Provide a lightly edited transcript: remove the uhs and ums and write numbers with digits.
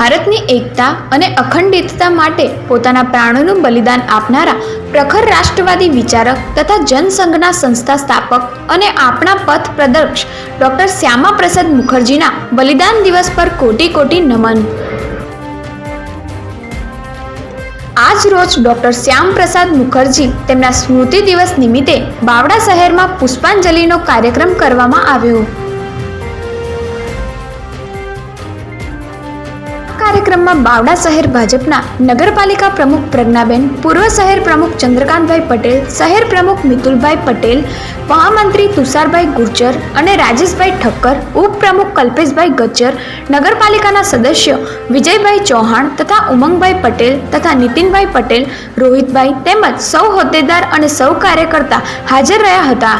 ભારતની એકતા અને અખંડિતતા માટે પોતાના પ્રાણોનું બલિદાન આપનારા પ્રખર રાષ્ટ્રવાદી વિચારક તથા જનસંઘના સંસ્થા સ્થાપક અને આપણા પથ પ્રદર્શક ડૉક્ટર શ્યામા પ્રસાદ મુખર્જીના બલિદાન દિવસ પર કોટી કોટી નમન। આજ રોજ ડૉક્ટર શ્યામ પ્રસાદ મુખર્જી તેમના સ્મૃતિ દિવસ નિમિત્તે બાવડા શહેરમાં પુષ્પાંજલિનો કાર્યક્રમ કરવામાં આવ્યો। કાર્યક્રમમાં બાવડા શહેર ભાજપના નગરપાલિકા પ્રમુખ પ્રજ્ઞાબેન, પૂર્વ શહેર પ્રમુખ ચંદ્રકાંતભાઈ પટેલ, શહેર પ્રમુખ મિતુલભાઈ પટેલ, મહામંત્રી તુષારભાઈ ગુર્જર અને રાજેશભાઈ ઠક્કર, ઉપપ્રમુખ કલ્પેશભાઈ ગજ્જર, નગરપાલિકાના સદસ્યો વિજયભાઈ ચૌહાણ તથા ઉમંગભાઈ પટેલ તથા નીતિનભાઈ પટેલ, રોહિતભાઈ તેમજ સૌ હોદ્દેદાર અને સૌ કાર્યકર્તા હાજર રહ્યા હતા।